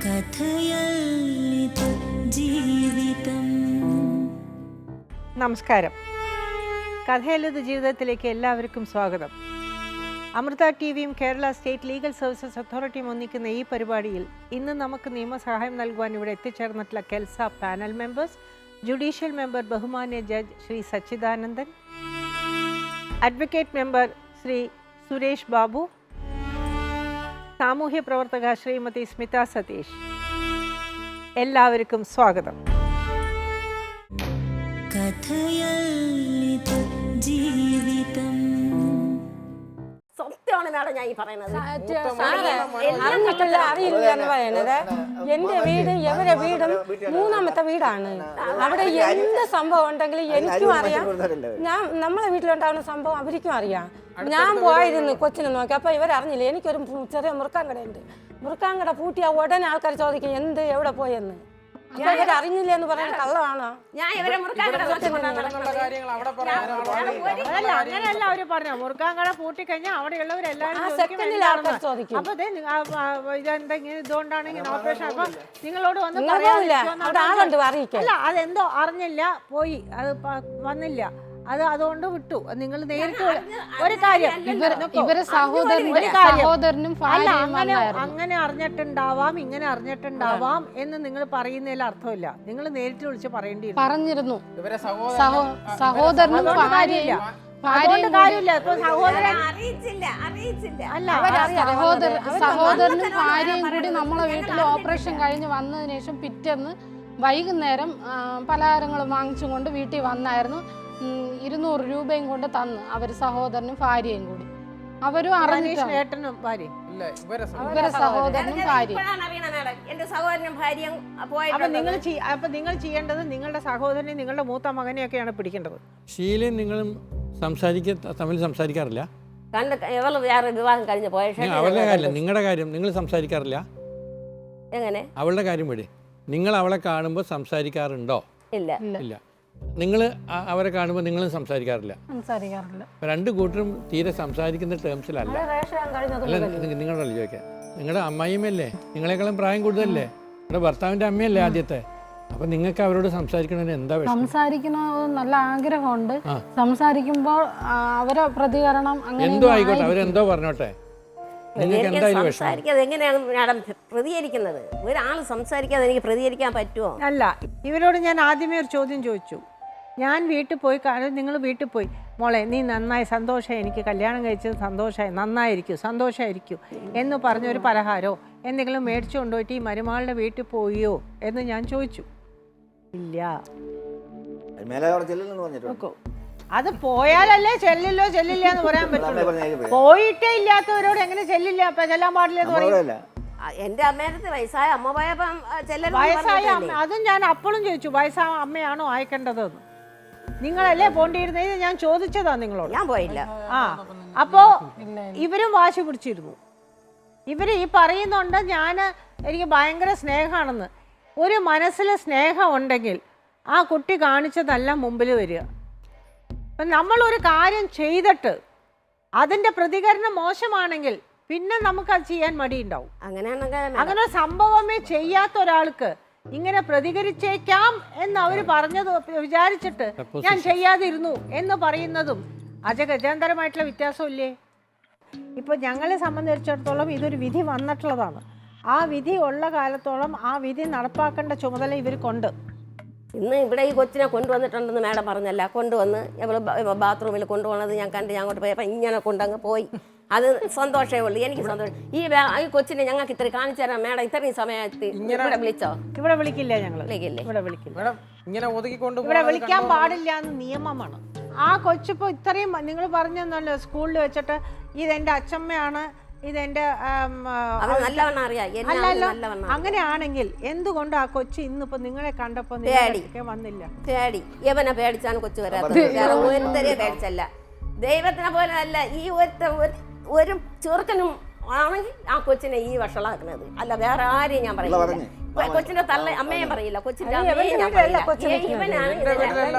കഥയല്ലിത് ജീവിതം. നമസ്കാരം. കഥയല്ലത് ജീവിതത്തിലേക്ക് എല്ലാവർക്കും സ്വാഗതം. അമൃത ടിവിയും കേരള സ്റ്റേറ്റ് ലീഗൽ സർവീസസ് അതോറിറ്റിയും ഒന്നിക്കുന്ന ഈ പരിപാടിയിൽ ഇന്ന് നമുക്ക് നിയമസഹായം നൽകുവാൻ ഇവിടെ എത്തിച്ചേർന്നിട്ടുള്ള KELSA panel members, judicial member ബഹുമാന്യ judge Shri Sachidanandan, advocate member Shri Suresh Babu, സാമൂഹ്യ പ്രവർത്തക ശ്രീമതി സ്മിത സതീഷ്. എല്ലാവർക്കും സ്വാഗതം. കഥയല്ലിത് ജീവിതം. സത്യമാണ് മാഡം ഞാൻ ഈ പറയുന്നത്. അറിയില്ല എന്ന് പറയുന്നത് എന്റെ വീട് എവരെ വീടും മൂന്നാമത്തെ വീടാണ്. അവിടെ എന്ത് സംഭവം ഉണ്ടെങ്കിലും എനിക്കും അറിയാം, നമ്മളെ വീട്ടിലുണ്ടാവുന്ന സംഭവം അവർക്കും അറിയാം. ഞാൻ പോയിരുന്നു കൊച്ചിനെ നോക്കി, അപ്പൊ ഇവരറിഞ്ഞില്ല. എനിക്കൊരു ചെറിയ മുറുക്കാൻകടയുണ്ട്. മുറുക്കാൻകട പൂട്ടിയ ഉടനെ ആൾക്കാർ ചോദിക്കും എന്ത് എവിടെ പോയെന്ന്. അപ്പൊ ഇവരറിഞ്ഞില്ല എന്ന് പറയുന്നത് കള്ളമാണോ? ഞാൻ ഇവരെ അങ്ങനെയല്ല അവര് പറഞ്ഞു. മുറുക്കാൻകട പൂട്ടിക്കഴിഞ്ഞാൽ അവിടെയുള്ളവരെല്ലാവരും ചോദിക്കും. അപ്പൊ ഇതെന്തെങ്കിലും ഇതുകൊണ്ടാണ് ഇങ്ങനെ ഓപ്പറേഷൻ. അപ്പൊ നിങ്ങളോട് വന്ന് അറിയില്ല. അതെന്തോ അറിഞ്ഞില്ല, പോയി, അത് വന്നില്ല, അത് അതുകൊണ്ട് വിട്ടു. നിങ്ങൾ നേരിട്ട് ഒരു കാര്യം, ഇവരെ സഹോദരനും അങ്ങനെ അറിഞ്ഞിട്ടുണ്ടാവാം, ഇങ്ങനെ അറിഞ്ഞിട്ടുണ്ടാവാം എന്ന് നിങ്ങൾ പറയുന്നതിൽ അർത്ഥമില്ല. നിങ്ങൾ നേരിട്ട് വിളിച്ച് പറഞ്ഞിരുന്നു. സഹോദരനും അതുകൊണ്ട് കാര്യമില്ല. ഇപ്പൊ സഹോദരൻ സഹോദരനും ഭാര്യയും കൂടി നമ്മളെ വീട്ടിൽ ഓപ്പറേഷൻ കഴിഞ്ഞ് വന്നതിന് ശേഷം പിറ്റേന്ന് വൈകുന്നേരം പലഹാരങ്ങൾ വാങ്ങിച്ചും കൊണ്ട് വീട്ടിൽ വന്നായിരുന്നു. 200 രൂപയും കൊണ്ട് തന്നു അവര് സഹോദരനും ഭാര്യയും കൂടി. അവരും അറിഞ്ഞിട്ടാണ്. ഇവരെ സഹോദരനും ഭാര്യയും. അപ്പൊ നിങ്ങൾ ചെയ്യേണ്ടത് നിങ്ങളുടെ സഹോദരനെ, നിങ്ങളുടെ മൂത്ത മകനെയൊക്കെയാണ് പിടിക്കേണ്ടത്. ഷീലയും നിങ്ങളും തമ്മിൽ സംസാരിക്കാറില്ല? വിവാഹം കഴിഞ്ഞ് പോയ അവളുടെ കാര്യം, നിങ്ങളുടെ കാര്യം നിങ്ങൾ സംസാരിക്കാറില്ല? എങ്ങനെ? അവളുടെ കാര്യം വിട്. നിങ്ങൾ അവളെ കാണുമ്പോൾ സംസാരിക്കാറുണ്ടോ? ഇല്ല. ഇല്ല. നിങ്ങൾ അവരെ കാണുമ്പോൾ നിങ്ങളും സംസാരിക്കാറില്ല? രണ്ട് കൂട്ടരും തീരെ സംസാരിക്കുന്ന ടേംസിലല്ല. അല്ല, നിങ്ങളുടെ ചോദിക്കാം. നിങ്ങളുടെ അമ്മായിയമ്മയല്ലേ, നിങ്ങളെക്കാളും പ്രായം കൂടുതലല്ലേ, നിങ്ങളുടെ ഭർത്താവിൻ്റെ അമ്മയല്ലേ ആദ്യത്തെ. അപ്പൊ നിങ്ങൾക്ക് അവരോട് സംസാരിക്കണതിന് എന്താ സംസാരിക്കണ നല്ല ആഗ്രഹമുണ്ട്. സംസാരിക്കുമ്പോൾ അവരെ പ്രതികരണം എന്തോ ആയിക്കോട്ടെ, അവരെന്തോ പറഞ്ഞോട്ടെ. സംസാരിക്കാതെ എങ്ങനെയാണ് മാഡം പ്രതികരിക്കുന്നത്? ഒരാൾ സംസാരിക്കാതെ എനിക്ക് പ്രതികരിക്കാൻ പറ്റുമോ? അല്ല, ഇവരോട് ഞാൻ ആദ്യമേ ഒരു ചോദ്യം ചോദിച്ചു. ഞാൻ വീട്ടിൽ പോയി, നിങ്ങൾ വീട്ടിൽ പോയി, മോളെ നീ നന്നായി, സന്തോഷമായി, എനിക്ക് കല്യാണം കഴിച്ചത് സന്തോഷമായി, നന്നായിരിക്കും, സന്തോഷമായിരിക്കും എന്ന് പറഞ്ഞൊരു പലഹാരമോ എന്തെങ്കിലും മേടിച്ചു കൊണ്ടുപോയിട്ട് ഈ മരുമകളുടെ വീട്ടിൽ പോയോ എന്ന് ഞാൻ ചോദിച്ചു. ഇല്ല. അത് പോയാലല്ലേ ചെല്ലില്ലോ ചെല്ലില്ല എന്ന് പറയാൻ പറ്റുള്ളൂ. പോയിട്ടേ ഇല്ലാത്തവരോട് എങ്ങനെ ചെല്ലില്ല, അപ്പൊ ചെല്ലാൻ പാടില്ല എന്ന് പറയും. എന്റെ അമ്മേടത്ത് വയസ്സായ അമ്മ പോയപ്പം വയസ്സായ അമ്മ, അതും ഞാൻ അപ്പോഴും ചോദിച്ചു, വയസ്സായ അമ്മയാണോ അയക്കേണ്ടതെന്ന്. നിങ്ങളല്ലേ പോണ്ടിയിരുന്നത്, ഞാൻ ചോദിച്ചതാ നിങ്ങളോട്. ഞാൻ പോയില്ല. അപ്പോ ഇവരും വാശി പിടിച്ചിരുന്നു. ഇവര് ഈ പറയുന്നുണ്ട് എനിക്ക് ഭയങ്കര സ്നേഹമാണെന്ന്. ഒരു മനസ്സിൽ സ്നേഹം ഉണ്ടെങ്കിൽ ആ കുട്ടി കാണിച്ചതെല്ലാം മുമ്പിൽ വരിക. നമ്മളൊരു കാര്യം ചെയ്തിട്ട് അതിന്റെ പ്രതികരണം മോശമാണെങ്കിൽ പിന്നെ നമുക്കത് ചെയ്യാൻ മടിയുണ്ടാവും. അങ്ങനെ സംഭവമേ ചെയ്യാത്ത ഒരാൾക്ക് ഇങ്ങനെ പ്രതികരിച്ചേക്കാം എന്ന് അവര് പറഞ്ഞത് വിചാരിച്ചിട്ട് ഞാൻ ചെയ്യാതിരുന്നു എന്ന് പറയുന്നതും അജഗജാന്തരമായിട്ടുള്ള വ്യത്യാസമില്ലേ? ഇപ്പൊ ഞങ്ങളെ സംബന്ധിച്ചിടത്തോളം ഇതൊരു വിധി വന്നിട്ടുള്ളതാണ്. ആ വിധി ഉള്ള കാലത്തോളം ആ വിധി നടപ്പാക്കേണ്ട ചുമതല ഇവർക്കുണ്ട്. ഇന്ന് ഇവിടെ ഈ കൊച്ചിനെ കൊണ്ടുവന്നിട്ടുണ്ടെന്ന് മാഡം പറഞ്ഞല്ല. കൊണ്ടുവന്ന് നമ്മൾ ബാത്റൂമിൽ കൊണ്ടുപോകുന്നത് ഞാൻ കണ്ട്, ഞാൻ അങ്ങോട്ട് പോയപ്പോൾ ഇങ്ങനെ കൊണ്ടങ്ങ് പോയി. അത് സന്തോഷമേ ഉള്ളൂ, എനിക്ക് സന്തോഷം. ഈ കൊച്ചിനെ ഞങ്ങൾക്ക് ഇത്ര കാണിച്ചു തരാം മാഡം. ഇത്രയും സമയത്ത് ഇവിടെ വിളിച്ചോ? ഇവിടെ വിളിക്കില്ല, ഞങ്ങൾ ഇവിടെ വിളിക്കാൻ പാടില്ല എന്ന് നിയമമാണ്. ആ കൊച്ചിപ്പോ ഇത്രയും നിങ്ങൾ പറഞ്ഞല്ലോ സ്കൂളിൽ വെച്ചിട്ട് ഇതെന്റെ അച്ഛമ്മയാണ്, ഇതെന്റെ അങ്ങനെയാണെങ്കിൽ എന്തുകൊണ്ട് ആ കൊച്ചു ഇന്നിപ്പോ നിങ്ങളെ കണ്ടപ്പോ വന്നില്ല? പേടി. യവനെ പേടിച്ചാണ് കൊച്ചു വരാത്തത്. ഒരുത്തരെ പേടിച്ചല്ല, ദൈവത്തിനെ പോലെ അല്ല. ഈ ഒരു ചെറുക്കനും ആണെങ്കിൽ ആ കൊച്ചിനെ ഈ വഷളാക്കുന്നത് അല്ല, വേറെ ആരെയും ഞാൻ പറയുന്നില്ല. കൊച്ചിന്റെ തള്ള അമ്മയെ പറയില്ല, കൊച്ചിന്റെ അമ്മയെ ഞാൻ പറയില്ല. ഇവനാണ്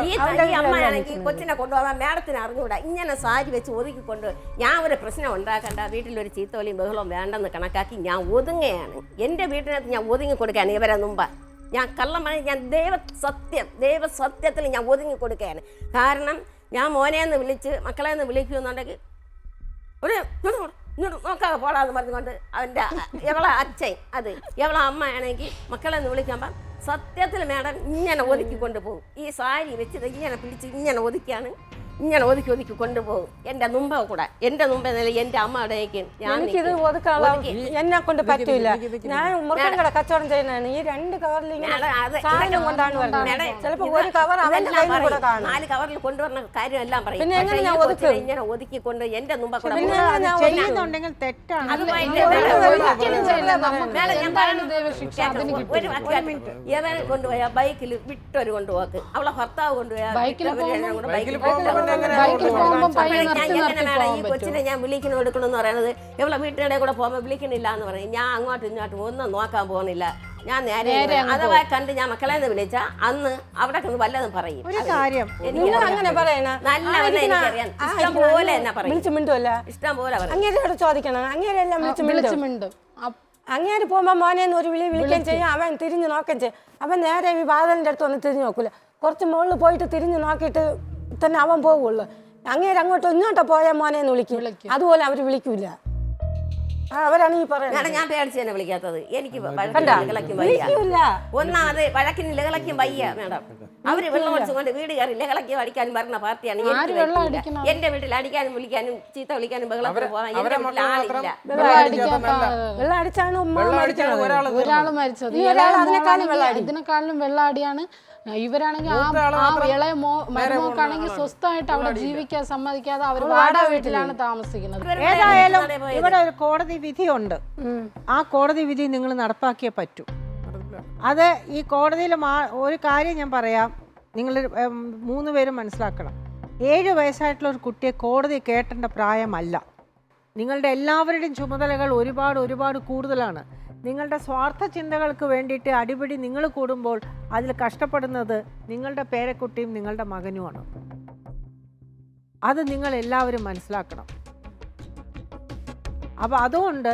ഈ അമ്മയാണെങ്കിൽ കൊച്ചിനെ കൊണ്ടുപോകാൻ മാഡത്തിന് അറിഞ്ഞുകൂടാ. ഇങ്ങനെ സാരി വെച്ച് ഒതുക്കിക്കൊണ്ട് ഞാൻ ഒരു പ്രശ്നം ഉണ്ടാക്കണ്ട, വീട്ടിലൊരു ചീത്തവലിയും ബഹളവും വേണ്ടെന്ന് കണക്കാക്കി ഞാൻ ഒതുങ്ങയാണ്. എൻ്റെ വീട്ടിനകത്ത് ഞാൻ ഒതുങ്ങി കൊടുക്കുകയാണ്. ഇവരെ മുമ്പ് ഞാൻ കള്ളമാണ്, ഞാൻ ദൈവസത്യത്തിൽ ഞാൻ ഒതുങ്ങി കൊടുക്കുകയാണ്. കാരണം ഞാൻ മോനെന്ന് വിളിച്ച് മക്കളെന്ന് വിളിക്കുന്നുണ്ടെങ്കിൽ ഒരു ഇങ്ങോട്ട് നോക്കാതെ പോടാന്ന് പറഞ്ഞുകൊണ്ട് അവൻ്റെ എവളെ അച്ഛൻ എവളെ അമ്മയാണെങ്കിൽ മക്കളെന്ന് വിളിക്കുമ്പം സത്യത്തിൽ മാഡം ഇങ്ങനെ ഒതുക്കിക്കൊണ്ട് പോകും. ഈ സാരി വെച്ചത് ഇങ്ങനെ പിടിച്ച് ഇങ്ങനെ ഒതുക്കിയാണ്, ഇങ്ങനെ ഒതുക്കി കൊണ്ടുപോകും. എൻ്റെ മുമ്പ് കൂടെ, എൻ്റെ മുമ്പേ എൻ്റെ അമ്മയുടെയൊക്കെ എനിക്കിത് ഒതുക്കാനുള്ള എന്നെ കൊണ്ട് പറ്റൂല. ഞാൻ മുറുക്കൻ കച്ചവടം ചെയ്യുന്നതാണ്. ഈ 2 കവറിൽ സാധനം കൊണ്ടാണ് വരുന്നത്. ചിലപ്പോ ഒരു കവർ അവന്റെ കയ്യിൽ കൂടെ കാണും. 4 കവറിൽ കൊണ്ടുവരുന്ന കാര്യം എല്ലാം പറയും. പിന്നെ എങ്ങനെ ഞാൻ ഒതുക്കും? ഇങ്ങനെ ഒതുക്കിക്കൊണ്ട് എൻ്റെ മുമ്പ് കൂടെ ചെയ്യുന്നുണ്ടെങ്കിൽ തെറ്റാണ്. ഇവനെ കൊണ്ടുപോയാ ബൈക്കിൽ വിട്ടൊരു കൊണ്ടുപോക്ക്, അവളെ ഭർത്താവ് കൊണ്ടുപോയാ ഈ കൊച്ചിനെ ഞാൻ വിളിക്കണം എടുക്കണമെന്ന് പറയുന്നത് ഇവളെ വീട്ടിനിടെ കൂടെ പോകുമ്പോൾ വിളിക്കണില്ല എന്ന് പറയും. ഞാൻ അങ്ങോട്ടും ഇങ്ങോട്ടും ഒന്നും നോക്കാൻ പോകുന്നില്ല. ഞാൻ നേരെ അഥവാ കണ്ട് ഞാൻ മക്കളെന്ന് വിളിച്ച അന്ന് അവിടെ വല്ലതും പറയും. ഒരു കാര്യം അങ്ങനെ പറയണ നല്ലവണ്ണം എനിക്കറിയാം. ഇഷ്ടം പോലെ എന്നെ പറയും, വിളിച്ചു മിണ്ടുമല്ല, ഇഷ്ടം പോലെ പറയും. അങ്ങേരോട് ചോദിക്കണം, അങ്ങേരെല്ലാം വിളിച്ചു മിണ്ടും. അങ്ങേര് പോകുമ്പോൾ മോനെന്ന് ഒരു വിളിക്കുകയും ചെയ്യും, അവൻ തിരിഞ്ഞു നോക്കുകയും ചെയ്യും. അവൻ നേരെ ഈ വാതിലിൻ്റെ അടുത്ത് വന്ന് തിരിഞ്ഞു നോക്കൂല, കുറച്ച് മുകളിൽ പോയിട്ട് തിരിഞ്ഞു നോക്കിയിട്ട് തന്നെ അവൻ പോവുള്ളൂ. അങ്ങേര് അങ്ങോട്ടോ ഇങ്ങോട്ടോ പോയാൽ മോനെന്ന് വിളിക്കും, അതുപോലെ അവർ വിളിക്കൂല. അവരാണ് ഈ പറയുന്നത്. ഞാൻ പേടിച്ച് തന്നെ വിളിക്കാത്തത്. എനിക്ക് ലഹളയ്ക്കും വയ്യ, ഒന്നാമത് വഴക്കിന് ലഹളയ്ക്കും വയ്യ മാഡം. അവര് വെള്ളം അടിച്ചുകൊണ്ട് വീട് കയറി ലഹളയ്ക്കും അടിക്കാനും പറഞ്ഞ പാർട്ടിയാണ്. എന്റെ വീട്ടിൽ അടിക്കാനും വിളിക്കാനും ചീത്ത വിളിക്കാനും ബഹളത്തിന് പോകാൻ എന്റെ വീട്ടിൽ ആളില്ല. വെള്ളം അടിച്ചാണ് ഒരാൾ മരിച്ചത്. ഇതിനെക്കാളും വെള്ളാടിയാണ്. ഇവരാണെങ്കിൽ ആ ഇളയ മരുമോക്കാണെങ്കിൽ സ്വസ്ഥമായിട്ട് അവിടെ ജീവിക്കാൻ സമ്മതിക്കാതെ അവർ വാടക വീട്ടിലാണ് താമസിക്കുന്നത്. ഏതായാലും ഇവിടെ ഒരു കോടതി വിധിയുണ്ട്. ആ കോടതി വിധി നിങ്ങൾ നടപ്പാക്കിയേ പറ്റൂ. അത് ഈ കോടതിയിൽ ഒരു കാര്യം ഞാൻ പറയാം, നിങ്ങൾ 3 പേരും മനസ്സിലാക്കണം. 7 വയസ്സായിട്ടുള്ള ഒരു കുട്ടിയെ കോടതി കേട്ടേണ്ട പ്രായമല്ല. നിങ്ങളുടെ എല്ലാവരുടെയും ചുമതലകൾ ഒരുപാട് കൂടുതലാണ്. നിങ്ങളുടെ സ്വാർത്ഥ ചിന്തകൾക്ക് വേണ്ടിയിട്ട് അടിപിടി നിങ്ങൾ കൂടുമ്പോൾ അതിൽ കഷ്ടപ്പെടുന്നത് നിങ്ങളുടെ പേരക്കുട്ടിയും നിങ്ങളുടെ മകനുമാണ്. അത് നിങ്ങൾ എല്ലാവരും മനസ്സിലാക്കണം. അപ്പോൾ അതുകൊണ്ട്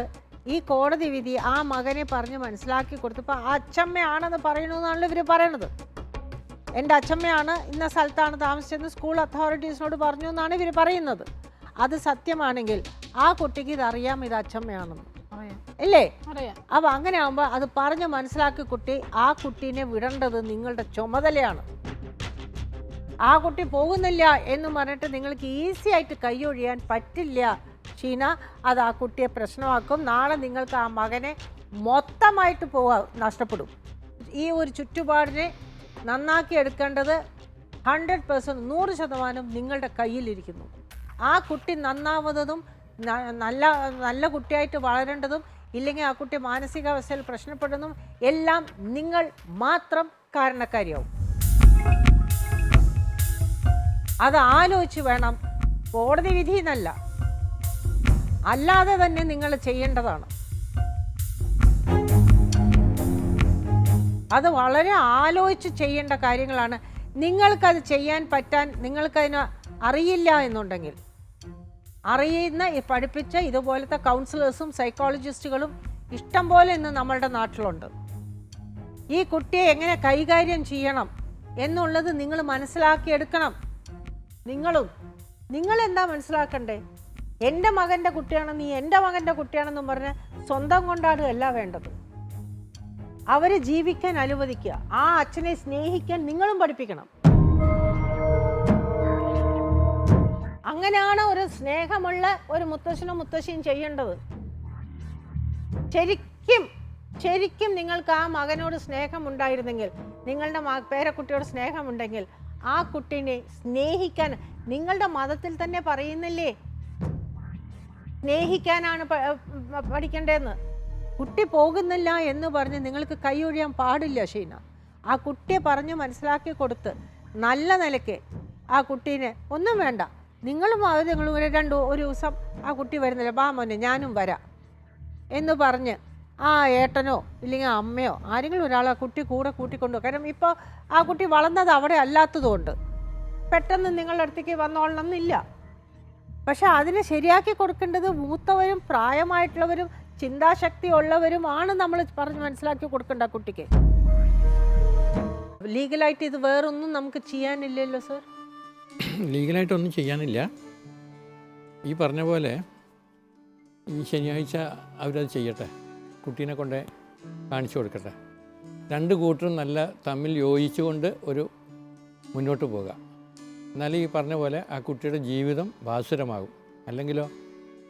ഈ കോടതി വിധി ആ മകനെ പറഞ്ഞ് മനസ്സിലാക്കി കൊടുത്തപ്പോൾ ആ അച്ഛമ്മയാണെന്ന് പറയണമെന്നാണല്ലോ ഇവർ പറയണത്. എൻ്റെ അച്ഛമ്മയാണ് ഇന്ന സ്ഥലത്താണ് താമസിച്ചതെന്ന് സ്കൂൾ അതോറിറ്റീസിനോട് പറഞ്ഞു എന്നാണ് ഇവർ പറയുന്നത്. അത് സത്യമാണെങ്കിൽ ആ കുട്ടിക്ക് ഇതറിയാം, ഇത് അച്ഛമ്മയാണെന്ന് അല്ലേ? അപ്പോൾ അങ്ങനെ ആകുമ്പോൾ അത് പറഞ്ഞ് മനസ്സിലാക്കി ആ കുട്ടീനെ വിടേണ്ടത് നിങ്ങളുടെ ചുമതലയാണ്. ആ കുട്ടി പോകുന്നില്ല എന്ന് പറഞ്ഞിട്ട് നിങ്ങൾക്ക് ഈസി ആയിട്ട് കൈയൊഴിയാൻ പറ്റില്ല ഷീന. അത് ആ കുട്ടിയെ പ്രശ്നമാക്കും. നാളെ നിങ്ങൾക്ക് ആ മകനെ മൊത്തമായിട്ട് നഷ്ടപ്പെടും. ഈ ഒരു ചുറ്റുപാടിനെ നന്നാക്കി എടുക്കേണ്ടത് 100% 100% നിങ്ങളുടെ കയ്യിലിരിക്കുന്നു. ആ കുട്ടി നന്നാവുന്നതും നല്ല കുട്ടിയായിട്ട് വളരേണ്ടതും ഇല്ലെങ്കിൽ ആ കുട്ടി മാനസികാവസ്ഥയിൽ പ്രശ്നപ്പെടുന്നതും എല്ലാം നിങ്ങൾ മാത്രം കാരണക്കാരിയാവും. അത് ആലോചിച്ച് വേണം. കോടതി വിധി എന്നല്ല, അല്ലാതെ തന്നെ നിങ്ങൾ ചെയ്യേണ്ടതാണ്. അത് വളരെ ആലോചിച്ച് ചെയ്യേണ്ട കാര്യങ്ങളാണ്. നിങ്ങൾക്കത് ചെയ്യാൻ നിങ്ങൾക്കതിന് അറിയില്ല എന്നുണ്ടെങ്കിൽ പഠിപ്പിച്ച ഇതുപോലത്തെ കൗൺസിലേഴ്സും സൈക്കോളജിസ്റ്റുകളും ഇഷ്ടം പോലെ ഇന്ന് നമ്മളുടെ നാട്ടിലുണ്ട്. ഈ കുട്ടിയെ എങ്ങനെ കൈകാര്യം ചെയ്യണം എന്നുള്ളത് നിങ്ങൾ മനസ്സിലാക്കിയെടുക്കണം. നിങ്ങളെന്താ മനസ്സിലാക്കണ്ടേ? എൻ്റെ മകൻ്റെ കുട്ടിയാണ്, നീ എൻ്റെ മകൻ്റെ കുട്ടിയാണെന്നും പറഞ്ഞ് സ്വന്തം കൊണ്ടാടുകയല്ല വേണ്ടത്. അവർ ജീവിക്കാൻ അനുവദിക്കുക. ആ അച്ഛനെ സ്നേഹിക്കാൻ നിങ്ങളും പഠിപ്പിക്കണം. അങ്ങനെയാണ് ഒരു സ്നേഹമുള്ള ഒരു മുത്തശ്ശനോ മുത്തശ്ശിയും ചെയ്യേണ്ടത്. ശരിക്കും നിങ്ങൾക്ക് ആ മകനോട് സ്നേഹമുണ്ടായിരുന്നെങ്കിൽ, നിങ്ങളുടെ പേരക്കുട്ടിയോട് സ്നേഹമുണ്ടെങ്കിൽ ആ കുട്ടീനെ സ്നേഹിക്കാൻ നിങ്ങളുടെ മതത്തിൽ തന്നെ പറയുന്നില്ലേ, സ്നേഹിക്കാനാണ് പഠിക്കേണ്ടതെന്ന്. കുട്ടി പോകുന്നില്ല എന്ന് പറഞ്ഞ് നിങ്ങൾക്ക് കൈയൊഴിയാൻ പാടില്ല ഷീന. ആ കുട്ടിയെ പറഞ്ഞ് മനസ്സിലാക്കി കൊടുത്ത് നല്ല നിലയ്ക്ക് ആ കുട്ടീനെ ഒന്നും വേണ്ട, നിങ്ങളും ഒരു ദിവസം ആ കുട്ടി വരുന്നില്ല, ബാ മോനെ ഞാനും വരാം എന്ന് പറഞ്ഞ് ആ ഏട്ടനോ ഇല്ലെങ്കിൽ അമ്മയോ ആരെങ്കിലും ഒരാൾ ആ കുട്ടി കൂടെ കൂട്ടിക്കൊണ്ടു. കാരണം ഇപ്പോൾ ആ കുട്ടി വളർന്നത് അവിടെ അല്ലാത്തതുകൊണ്ട് പെട്ടെന്ന് നിങ്ങളുടെ അടുത്തേക്ക് വന്നോളണം എന്നില്ല. പക്ഷെ അതിനെ ശരിയാക്കി കൊടുക്കേണ്ടത് മൂത്തവരും പ്രായമായിട്ടുള്ളവരും ചിന്താശക്തി ഉള്ളവരുമാണ് നമ്മൾ പറഞ്ഞ് മനസ്സിലാക്കി കൊടുക്കേണ്ട ആ കുട്ടിക്ക്. ലീഗലായിട്ട് ഇത് വേറൊന്നും നമുക്ക് ചെയ്യാനില്ലല്ലോ സർ? ലീഗലായിട്ടൊന്നും ചെയ്യാനില്ല. ഈ പറഞ്ഞ പോലെ ഈ ശനിയാഴ്ച അവരത് ചെയ്യട്ടെ, കുട്ടീനെ കൊണ്ട് കാണിച്ചു കൊടുക്കട്ടെ. രണ്ട് കൂട്ടരും നല്ല തമ്മിൽ യോജിച്ചുകൊണ്ട് ഒരു മുന്നോട്ട് പോകുക. എന്നാലും ഈ പറഞ്ഞ പോലെ ആ കുട്ടിയുടെ ജീവിതം ഭാസുരമാകും. അല്ലെങ്കിലോ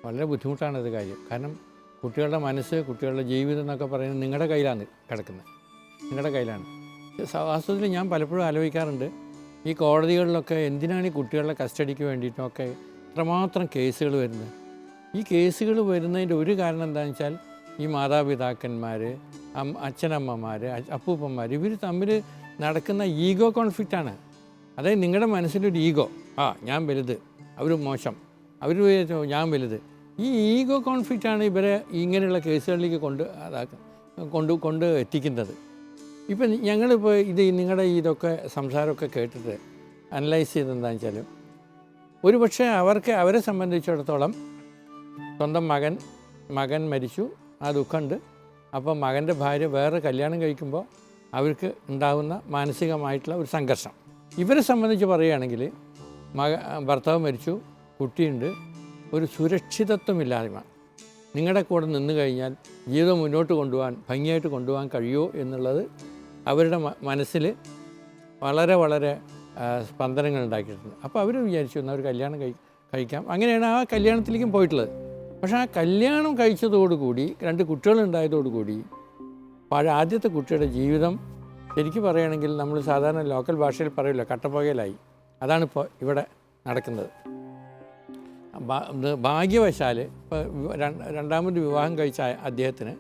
വളരെ ബുദ്ധിമുട്ടാണത് കാര്യം. കാരണം കുട്ടികളുടെ മനസ്സ്, കുട്ടികളുടെ ജീവിതം എന്നൊക്കെ പറയുന്നത് നിങ്ങളുടെ കയ്യിലാണ് കിടക്കുന്നത്, നിങ്ങളുടെ കയ്യിലാണ്. വാസ്തവത്തിൽ ഞാൻ പലപ്പോഴും ആലോചിക്കാറുണ്ട്, ഈ കോടതികളിലൊക്കെ എന്തിനാണ് ഈ കുട്ടികളുടെ കസ്റ്റഡിക്ക് വേണ്ടിയിട്ടൊക്കെ ഇത്രമാത്രം കേസുകൾ വരുന്നത്. ഈ കേസുകൾ വരുന്നതിൻ്റെ ഒരു കാരണം എന്താണെന്ന് വെച്ചാൽ ഈ മാതാപിതാക്കന്മാർ, അച്ഛനമ്മമാർ, അപ്പൂപ്പന്മാർ ഇവർ തമ്മിൽ നടക്കുന്ന ഈഗോ കോൺഫ്ലിക്റ്റാണ്. അതായത് നിങ്ങളുടെ മനസ്സിലൊരു ഈഗോ, ഞാൻ വലുത്, അവർ മോശം, അവർ ഞാൻ വലുത്. ഈ ഈഗോ കോൺഫ്ലിക്റ്റാണ് ഇവരെ ഇങ്ങനെയുള്ള കേസുകളിലേക്ക് കൊണ്ട് എത്തിക്കുന്നത്. ഇപ്പം ഞങ്ങളിപ്പോൾ നിങ്ങളുടെ ഇതൊക്കെ സംസാരമൊക്കെ കേട്ടിട്ട് അനലൈസ് ചെയ്തെന്താണെന്ന് വെച്ചാൽ, ഒരുപക്ഷെ അവരെ സംബന്ധിച്ചിടത്തോളം സ്വന്തം മകൻ മരിച്ചു, ആ ദുഃഖമുണ്ട്. അപ്പോൾ മകൻ്റെ ഭാര്യ വേറെ കല്യാണം കഴിക്കുമ്പോൾ അവർക്ക് ഉണ്ടാകുന്ന മാനസികമായിട്ടുള്ള ഒരു സംഘർഷം. ഇവരെ സംബന്ധിച്ച് പറയുകയാണെങ്കിൽ ഭർത്താവ് മരിച്ചു, കുട്ടിയുണ്ട്, ഒരു സുരക്ഷിതത്വമില്ലായ്മ. നിങ്ങളുടെ കൂടെ നിന്ന് കഴിഞ്ഞാൽ ജീവിതം മുന്നോട്ട് കൊണ്ടുപോകാൻ, ഭംഗിയായിട്ട് കൊണ്ടുപോകാൻ കഴിയുമോ എന്നുള്ളത് അവരുടെ മനസ്സിൽ വളരെ വളരെ സ്പന്ദനങ്ങൾ ഉണ്ടാക്കിയിട്ടുണ്ട്. അപ്പോൾ അവർ വിചാരിച്ചു എന്നാൽ ഒരു കല്യാണം കഴിക്കാം. അങ്ങനെയാണ് ആ കല്യാണത്തിലേക്കും പോയിട്ടുള്ളത്. പക്ഷേ ആ കല്യാണം കഴിച്ചതോടുകൂടി, രണ്ട് കുട്ടികളുണ്ടായതോടുകൂടി ആദ്യത്തെ കുട്ടിയുടെ ജീവിതം ശരിക്കും പറയുകയാണെങ്കിൽ നമ്മൾ സാധാരണ ലോക്കൽ ഭാഷയിൽ പറയില്ല, കട്ടപ്പുകയിലായി. അതാണിപ്പോൾ ഇവിടെ നടക്കുന്നത്. ഭാഗ്യവശാൽ ഇപ്പോൾ രണ്ടാമത് വിവാഹം കഴിച്ച അദ്ദേഹത്തിന്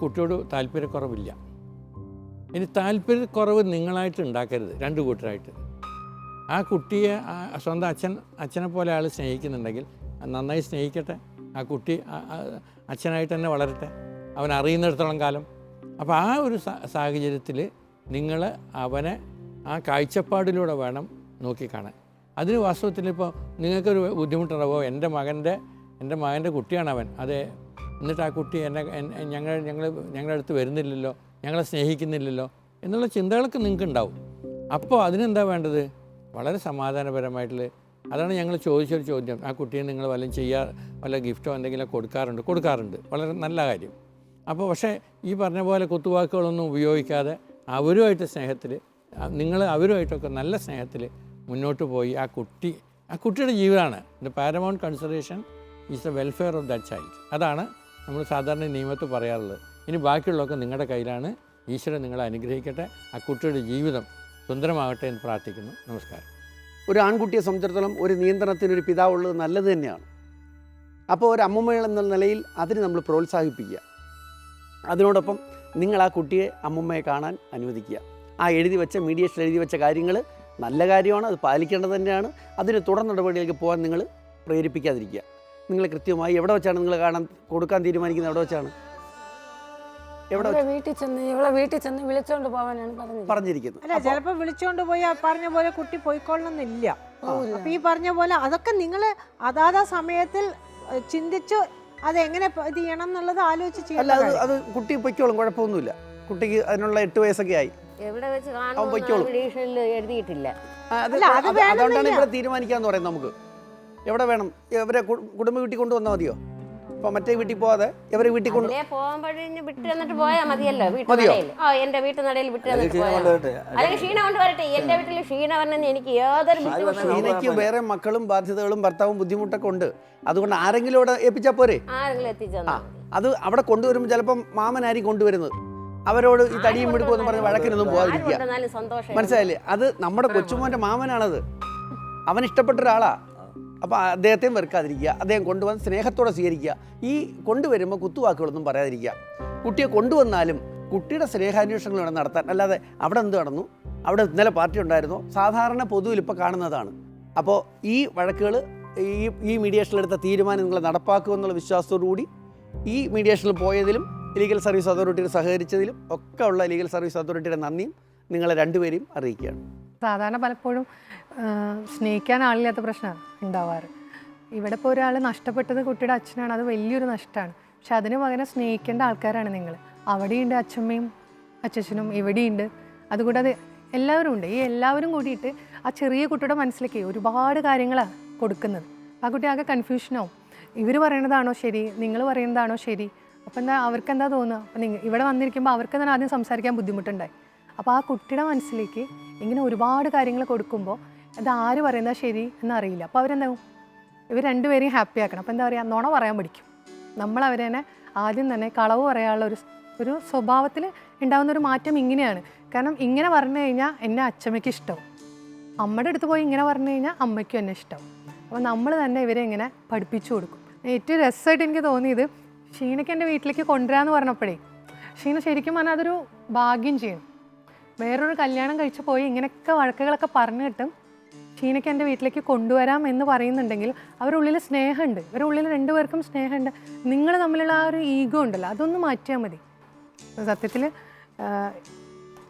കുട്ടിയോട് താല്പര്യക്കുറവില്ല. ഇനി താല്പര്യക്കുറവ് നിങ്ങളായിട്ട് ഉണ്ടാക്കരുത്, രണ്ട് കൂട്ടരായിട്ട്. ആ കുട്ടിയെ സ്വന്തം അച്ഛനെ പോലെ ആൾ സ്നേഹിക്കുന്നുണ്ടെങ്കിൽ നന്നായി സ്നേഹിക്കട്ടെ. ആ കുട്ടി അച്ഛനായിട്ട് തന്നെ വളരട്ടെ, അവൻ അറിയുന്നിടത്തോളം കാലം. അപ്പോൾ ആ ഒരു സാഹചര്യത്തിൽ നിങ്ങൾ അവനെ ആ കാഴ്ചപ്പാടിലൂടെ വേണം നോക്കിക്കാണാൻ. അതിന് വാസ്തവത്തിൽ ഇപ്പോൾ നിങ്ങൾക്കൊരു ബുദ്ധിമുട്ടുണ്ടാവോ, എൻ്റെ മകൻ്റെ കുട്ടിയാണ് അവൻ, അതെ, എന്നിട്ട് ആ കുട്ടി ഞങ്ങളുടെ അടുത്ത് വരുന്നില്ലല്ലോ, ഞങ്ങളെ സ്നേഹിക്കുന്നില്ലല്ലോ എന്നുള്ള ചിന്തകളൊക്കെ നിങ്ങൾക്ക് ഉണ്ടാവും. അപ്പോൾ അതിനെന്താ വേണ്ടത്? വളരെ സമാധാനപരമായിട്ടുള്ള, അതാണ് ഞങ്ങൾ ചോദിച്ചൊരു ചോദ്യം. ആ കുട്ടിയെ നിങ്ങൾ വല്ല ഗിഫ്റ്റോ എന്തെങ്കിലും കൊടുക്കാറുണ്ട്, വളരെ നല്ല കാര്യം. അപ്പോൾ പക്ഷേ ഈ പറഞ്ഞ പോലെ കുത്തുവാക്കുകളൊന്നും ഉപയോഗിക്കാതെ അവരുമായിട്ട് സ്നേഹത്തിൽ, അവരുമായിട്ടൊക്കെ നല്ല സ്നേഹത്തിൽ മുന്നോട്ട് പോയി ആ കുട്ടിയുടെ ജീവിതമാണ് the paramount consideration is the welfare of that child. അതാണ് നമ്മൾ സാധാരണ നിയമത്തിൽ പറയാറുള്ളത്. ഇനി ബാക്കിയുള്ളതൊക്കെ നിങ്ങളുടെ കയ്യിലാണ്. ഈശ്വരൻ നിങ്ങളെ അനുഗ്രഹിക്കട്ടെ, ആ കുട്ടിയുടെ ജീവിതം സുന്ദരമാകട്ടെ എന്ന് പ്രാർത്ഥിക്കുന്നു. നമസ്കാരം. ഒരു ആൺകുട്ടിയെ സംബന്ധിച്ചിടത്തോളം ഒരു നിയന്ത്രണത്തിനൊരു പിതാവുള്ളത് നല്ലത് തന്നെയാണ്. അപ്പോൾ ഒരു അമ്മമ്മ എന്ന നിലയിൽ അതിന് നമ്മൾ പ്രോത്സാഹിപ്പിക്കുക. അതിനോടൊപ്പം നിങ്ങൾ ആ കുട്ടിയെ അമ്മമ്മയെ കാണാൻ അനുവദിക്കുക. ആ മീഡിയേഷനിൽ എഴുതി വെച്ച കാര്യങ്ങൾ നല്ല കാര്യമാണ്, അത് പാലിക്കേണ്ടത് തന്നെയാണ്. അതിന് തുടർ നടപടിയിലേക്ക് പോകാൻ നിങ്ങൾ പ്രേരിപ്പിക്കാതിരിക്കുക. നിങ്ങൾ കൃത്യമായി എവിടെ വെച്ചാണ് നിങ്ങൾ കൊടുക്കാൻ തീരുമാനിക്കുന്നത്, എവിടെ വെച്ചാണ് വീട്ടിൽ ചെന്ന് വിളിച്ചോണ്ട് പോകാനാണ് പറഞ്ഞിരിക്കുന്നത്. അല്ല, ചിലപ്പോൾ വിളിച്ചോണ്ട് പോയി പറഞ്ഞ പോലെ കുട്ടി പോയിക്കൊള്ളണമെന്നില്ല. അപ്പൊ ഈ പറഞ്ഞ പോലെ അതൊക്കെ നിങ്ങൾ അതാതാ സമയത്തിൽ ചിന്തിച്ച് അതെങ്ങനെ ഇത് ചെയ്യണം എന്നുള്ളത് ആലോചിച്ച് ചെയ്യണം. അത് കുട്ടി പൊയ്ക്കോളും, കുഴപ്പമൊന്നുമില്ല. കുട്ടിക്ക് അതിനുള്ള 8 വയസ്സൊക്കെ ആയി. എവിടെ വെച്ച് കാണും എഴുതിയിട്ടില്ല. അതുകൊണ്ടാണ് ഇവിടെ തീരുമാനിക്കാന്ന് പറയുന്നത്. നമുക്ക് എവിടെ വേണം, ഇവരെ കുടുംബ വീട്ടിൽ കൊണ്ടുവന്നാൽ മതിയോ? അപ്പൊ മറ്റേ വീട്ടിൽ പോവാതെ ഇവരെ വീട്ടിൽ പോകുമ്പോഴേ വിട്ട് തന്നിട്ട് പോയാൽ മതിയല്ലോ. എന്റെ വീട്ടുനടയിൽ വിട്ട് തന്നിട്ട് അല്ലെങ്കിൽ ക്ഷീണ കൊണ്ട് വരട്ടെ. എന്റെ വീട്ടിൽ ക്ഷീണ വരണമെന്ന് എനിക്ക് യാതൊരു ക്ഷീണയ്ക്ക് വേറെ മക്കളും ബാധ്യതകളും ഭർത്താവും ബുദ്ധിമുട്ടൊക്കെ ഉണ്ട്. അതുകൊണ്ട് ആരെങ്കിലും ഇവിടെ ഏൽപ്പിച്ചാൽ പോരെ? ആരെങ്കിലും എത്തിച്ചാൽ അത് അവിടെ കൊണ്ടുവരുമ്പോൾ ചിലപ്പം മാമനായിരിക്കും കൊണ്ടുവരുന്നത്. അവരോട് ഈ തടിയും പിടിക്കുമെന്ന് പറഞ്ഞ് വഴക്കിനൊന്നും പോകാതിരിക്കുക. മനസ്സിലായില്ലേ? അത് നമ്മുടെ കൊച്ചുമോൻ്റെ മാമനാണത്, അവൻ ഇഷ്ടപ്പെട്ട ഒരാളാ. അപ്പോൾ അദ്ദേഹത്തെയും വെറുക്കാതിരിക്കുക, അദ്ദേഹം കൊണ്ടുവന്ന് സ്നേഹത്തോടെ സ്വീകരിക്കുക. ഈ കൊണ്ടുവരുമ്പോൾ കുത്തുവാക്കുകളൊന്നും പറയാതിരിക്കുക. കുട്ടിയെ കൊണ്ടുവന്നാലും കുട്ടിയുടെ സ്നേഹാന്വേഷണങ്ങൾ വേണം നടത്താൻ. അല്ലാതെ അവിടെ എന്ത് നടന്നു, അവിടെ ഇന്നലെ പാർട്ടി ഉണ്ടായിരുന്നോ, സാധാരണ പൊതുവിൽ ഇപ്പോൾ കാണുന്നതാണ്. അപ്പോൾ ഈ വഴക്കുകൾ, ഈ മീഡിയേഷനിലെടുത്ത തീരുമാനം നിങ്ങൾ നടപ്പാക്കുമെന്നുള്ള വിശ്വാസത്തോടു കൂടി ഈ മീഡിയേഷനിൽ പോയതിലും ലീഗൽ സർവീസ് അതോറിറ്റിയിൽ സഹകരിച്ചതിലും ഒക്കെ ഉള്ള ലീഗൽ സർവീസ് അതോറിറ്റിയുടെ നന്ദിയും നിങ്ങളെ രണ്ടുപേരെയും അറിയിക്കുകയാണ്. സാധാരണ പലപ്പോഴും സ്നേഹിക്കാൻ ആളില്ലാത്ത പ്രശ്നമാണ് ഉണ്ടാവാറ്. ഇവിടെ ഇപ്പോൾ ഒരാൾ നഷ്ടപ്പെട്ടത് കുട്ടിയുടെ അച്ഛനാണ്, അത് വലിയൊരു നഷ്ടമാണ്. പക്ഷെ അതിന് പകരം സ്നേഹിക്കേണ്ട ആൾക്കാരാണ് നിങ്ങൾ. അവിടെയുണ്ട് അച്ഛമ്മയും അച്ഛനും, ഇവിടെയുണ്ട്. അതുകൂടാതെ എല്ലാവരും ഉണ്ട്. ഈ എല്ലാവരും കൂടിയിട്ട് ആ ചെറിയ കുട്ടിയുടെ മനസ്സിലേക്ക് ഒരുപാട് കാര്യങ്ങളാണ് കൊടുക്കുന്നത്. ആ കുട്ടി ആകെ കൺഫ്യൂഷനാവും. ഇവർ പറയുന്നതാണോ ശരി, നിങ്ങൾ പറയുന്നതാണോ ശരി? അപ്പോൾ എന്താ അവർക്കെന്താ തോന്നുക? അപ്പം ഇവിടെ വന്നിരിക്കുമ്പോൾ അവർക്ക് തന്നെ ആദ്യം സംസാരിക്കാൻ ബുദ്ധിമുട്ടുണ്ടായി. അപ്പോൾ ആ കുട്ടിയുടെ മനസ്സിലേക്ക് ഇങ്ങനെ ഒരുപാട് കാര്യങ്ങൾ കൊടുക്കുമ്പോൾ അത് ആര് പറയുന്നത് ശരി എന്നറിയില്ല. അപ്പോൾ അവരെന്താവും, ഇവർ രണ്ടുപേരെയും ഹാപ്പി ആക്കണം. അപ്പോൾ എന്താ പറയുക, നുണ പറയാൻ പഠിക്കും. നമ്മൾ അവരെ തന്നെ ആദ്യം തന്നെ കളവ് പറയാനുള്ള ഒരു സ്വഭാവത്തിൽ ഉണ്ടാകുന്നൊരു മാറ്റം ഇങ്ങനെയാണ്. കാരണം ഇങ്ങനെ പറഞ്ഞു കഴിഞ്ഞാൽ എന്നെ അച്ഛമ്മയ്ക്ക് ഇഷ്ടവും, അമ്മയുടെ അടുത്ത് പോയി ഇങ്ങനെ പറഞ്ഞു കഴിഞ്ഞാൽ അമ്മയ്ക്കും എന്നെ ഇഷ്ടവും. അപ്പോൾ നമ്മൾ തന്നെ ഇവരെ ഇങ്ങനെ പഠിപ്പിച്ചു കൊടുക്കും. ഏറ്റവും രസമായിട്ട് എനിക്ക് തോന്നിയത് ഷീനയ്ക്ക് എൻ്റെ വീട്ടിലേക്ക് കൊണ്ടുവരാമെന്ന് പറഞ്ഞപ്പോഴേ ഷീന ശരിക്കും പറഞ്ഞാൽ അതൊരു ഭാഗ്യം ചെയ്യണം. വേറൊരു കല്യാണം കഴിച്ച് പോയി ഇങ്ങനെയൊക്കെ വഴക്കുകളൊക്കെ പറഞ്ഞു കിട്ടും ഷീനയ്ക്ക് എൻ്റെ വീട്ടിലേക്ക് കൊണ്ടുവരാം എന്ന് പറയുന്നുണ്ടെങ്കിൽ അവരുടെ ഉള്ളിൽ സ്നേഹമുണ്ട്. ഇവരുടെ ഉള്ളിൽ രണ്ടുപേർക്കും സ്നേഹമുണ്ട്. നിങ്ങൾ തമ്മിലുള്ള ആ ഒരു ഈഗോ ഉണ്ടല്ലോ, അതൊന്ന് മാറ്റിയാൽ മതി. സത്യത്തിൽ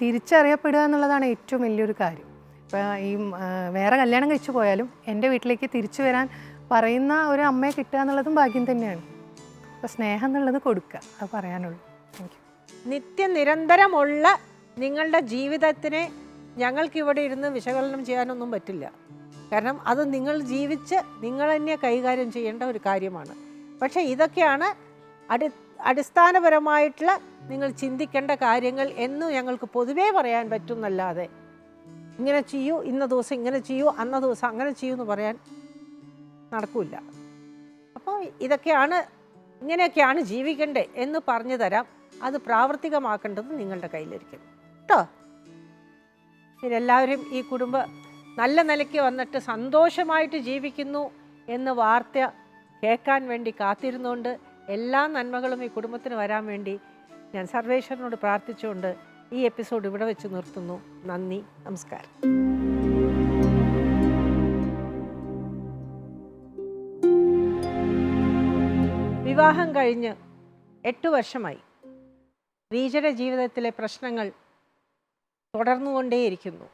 തിരിച്ചറിയപ്പെടുക എന്നുള്ളതാണ് ഏറ്റവും വലിയൊരു കാര്യം. ഇപ്പോൾ ഈ വേറെ കല്യാണം കഴിച്ചു പോയാലും എൻ്റെ വീട്ടിലേക്ക് തിരിച്ചു വരാൻ പറയുന്ന ഒരു അമ്മയെ കിട്ടുക എന്നുള്ളതും ഭാഗ്യം തന്നെയാണ്. അപ്പോൾ സ്നേഹം എന്നുള്ളത് കൊടുക്കുക, അത് പറയാനുള്ളൂ. Thank you. നിത്യനിരന്തരമുള്ള നിങ്ങളുടെ ജീവിതത്തിനെ ഞങ്ങൾക്കിവിടെ ഇരുന്ന് വിശകലനം ചെയ്യാനൊന്നും പറ്റില്ല. കാരണം അത് നിങ്ങൾ ജീവിച്ച് നിങ്ങൾ തന്നെ കൈകാര്യം ചെയ്യേണ്ട ഒരു കാര്യമാണ്. പക്ഷേ ഇതൊക്കെയാണ് അടിസ്ഥാനപരമായിട്ടുള്ള നിങ്ങൾ ചിന്തിക്കേണ്ട കാര്യങ്ങൾ എന്ന് ഞങ്ങൾക്ക് പൊതുവേ പറയാൻ പറ്റുന്നല്ലാതെ ഇങ്ങനെ ചെയ്യൂ, ഇന്ന ദിവസം ഇങ്ങനെ ചെയ്യൂ, അന്ന ദിവസം അങ്ങനെ ചെയ്യൂ എന്ന് പറയാൻ നടക്കില്ല. അപ്പോൾ ഇങ്ങനെയൊക്കെയാണ് ജീവിക്കേണ്ടത് എന്ന് പറഞ്ഞു തരാം. അത് പ്രാവർത്തികമാക്കേണ്ടത് നിങ്ങളുടെ കയ്യിലിരിക്കുന്നു കേട്ടോ. എല്ലാവരും ഈ കുടുംബം നല്ല നിലയ്ക്ക് വന്നിട്ട് സന്തോഷമായിട്ട് ജീവിക്കുന്നു എന്ന് വാർത്ത കേൾക്കാൻ വേണ്ടി കാത്തിരുന്നുകൊണ്ട് എല്ലാ നന്മകളും ഈ കുടുംബത്തിന് വരാൻ വേണ്ടി ഞാൻ സർവേശ്വരനോട് പ്രാർത്ഥിച്ചുകൊണ്ട് ഈ എപ്പിസോഡ് ഇവിടെ വെച്ച് നിർത്തുന്നു. നന്ദി, നമസ്കാരം. വിവാഹം കഴിഞ്ഞ് 8 വർഷമായി. റീജയുടെ ജീവിതത്തിലെ പ്രശ്നങ്ങൾ തുടർന്നുകൊണ്ടേയിരിക്കുന്നു.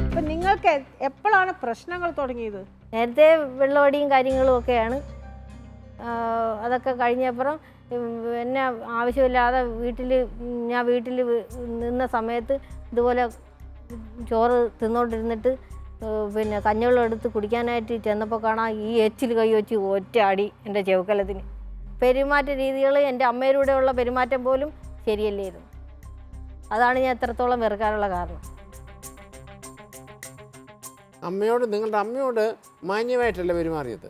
അപ്പം നിങ്ങൾക്ക് എപ്പോഴാണ് പ്രശ്നങ്ങൾ തുടങ്ങിയത്? നേരത്തെ വെള്ളമടിയും കാര്യങ്ങളും ഒക്കെയാണ്. അതൊക്കെ കഴിഞ്ഞപ്പുറം എന്നെ ആവശ്യമില്ലാതെ ഞാൻ വീട്ടിൽ നിന്ന സമയത്ത് ഇതുപോലെ ചോറ് തിന്നുകൊണ്ടിരുന്നിട്ട് പിന്നെ കഞ്ഞവെള്ളം എടുത്ത് കുടിക്കാനായിട്ട് ചെന്നപ്പോൾ കാണാം ഈ എച്ചിൽ കൈ വെച്ച് ഒറ്റ അടി എൻ്റെ ചെവുക്കലത്തിന്. പെരുമാറ്റ രീതികൾ എൻ്റെ അമ്മയിലൂടെയുള്ള പെരുമാറ്റം പോലും ശരിയല്ലായിരുന്നു. അതാണ് ഞാൻ എത്രത്തോളം വെറുക്കാനുള്ള കാരണം. നിങ്ങളുടെ അമ്മയോട് മാന്യമായിട്ടല്ല പെരുമാറിയത്.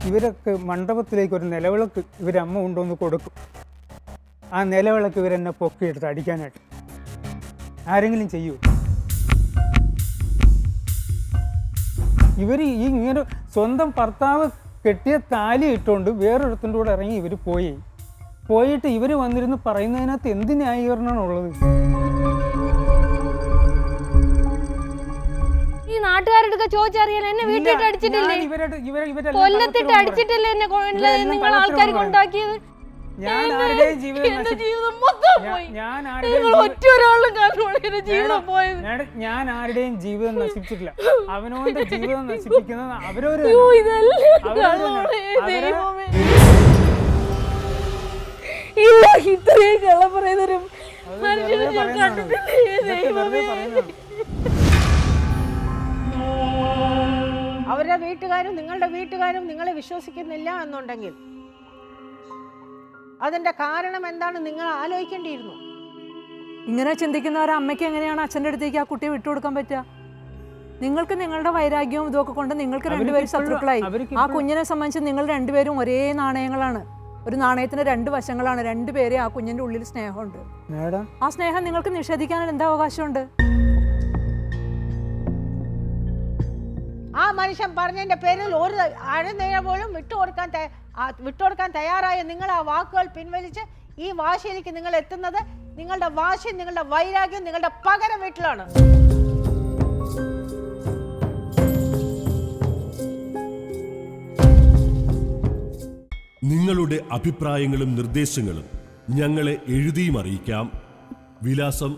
ഇവരൊക്കെ മണ്ഡപത്തിലേക്ക് ഒരു നിലവിളക്ക് ഇവരമ്മ കൊണ്ടുവന്ന് കൊടുക്കും. ആ നിലവിളക്ക് ഇവരെന്നെ പൊക്കിയെടുത്ത് അടിക്കാനായിട്ട് ആരെങ്കിലും ചെയ്യൂ? ഇവർ ഈ ഇങ്ങനെ സ്വന്തം ഭർത്താവ് കെട്ടിയ താലി ഇട്ടുകൊണ്ട് വേറൊരുത്തിൻ്റെ കൂടെ ഇറങ്ങി ഇവർ പോയിട്ട് ഇവർ വന്നിരുന്ന് പറയുന്നതിനകത്ത് എന്ത് ന്യായീകരണമാണുള്ളത്? ഈ നാട്ടുകാരുടെ ചോദിച്ചറിയാൻ എന്നെ വീട്ടിലിട്ട് അടിച്ചിട്ടില്ലേ? കൊല്ലത്തിട്ട് അടിച്ചിട്ടില്ലേ എന്നെ നിങ്ങൾ ആൾക്കാർ കൊണ്ടാക്കിയത്? ഞാൻ ആരുടെയും ജീവിതം നശിപ്പിച്ചിട്ടില്ല. അവനവന്റെ ജീവിതം നശിപ്പിക്കുന്നത് അവരവര്. ഇത്രയും കള്ളം പറയുന്നവരും അവരുടെ വീട്ടുകാരും നിങ്ങളുടെ വീട്ടുകാരും നിങ്ങളെ വിശ്വസിക്കുന്നില്ല എന്നുണ്ടെങ്കിൽ അതിന്റെ കാരണം എന്താണ് നിങ്ങൾ ആലോചിക്കേണ്ടിയിരുന്നു. ഇങ്ങനെ ചിന്തിക്കുന്ന ഒരു അമ്മയ്ക്ക് എങ്ങനെയാണ് അച്ഛൻ്റെ അടുത്തേക്ക് ആ കുട്ടിയെ വിട്ടുകൊടുക്കാൻ പറ്റുക? നിങ്ങൾക്ക് നിങ്ങളുടെ വൈരാഗ്യവും ഇതൊക്കെ കൊണ്ട് നിങ്ങൾക്ക് രണ്ടുപേരും ശത്രുക്കളായി. ആ കുഞ്ഞിനെ സംബന്ധിച്ച് നിങ്ങൾ രണ്ടുപേരും ഒരേ നാണയങ്ങളാണ്. ഒരു നാണയത്തിന് 2 വശങ്ങളാണ്. രണ്ടുപേരെ ആ കുഞ്ഞിന്റെ ഉള്ളിൽ സ്നേഹമുണ്ട്. ആ സ്നേഹം നിങ്ങൾക്ക് നിഷേധിക്കാൻ എന്താ അവകാശമുണ്ട്? ആ മനുഷ്യൻ പറഞ്ഞതിന്റെ പേരിൽ ഒരു അഴനേരം പോലും വിട്ടുകൊടുക്കാൻ തയ്യാറായ നിങ്ങൾ ആ വാക്കുകൾ പിൻവലിച്ച് ഈ വാശിയിലേക്ക് നിങ്ങൾ എത്തുന്നത് നിങ്ങളുടെ വാശി, നിങ്ങളുടെ വൈരാഗ്യം, നിങ്ങളുടെ പകരം വീട്ടിലാണ്. നിങ്ങളുടെ അഭിപ്രായങ്ങളും നിർദ്ദേശങ്ങളും ഞങ്ങളെ എഴുതിയും അറിയിക്കാം. വിലാസം: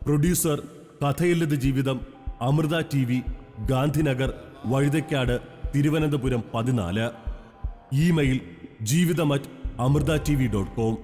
പ്രൊഡ്യൂസർ, കഥയില്ലത് ജീവിതം, അമൃത TV, ഗാന്ധിനഗർ, വഴുതയ്ക്കാട്, തിരുവനന്തപുരം 14. ഇമെയിൽ: ജീവിതം@amൃtatv.com.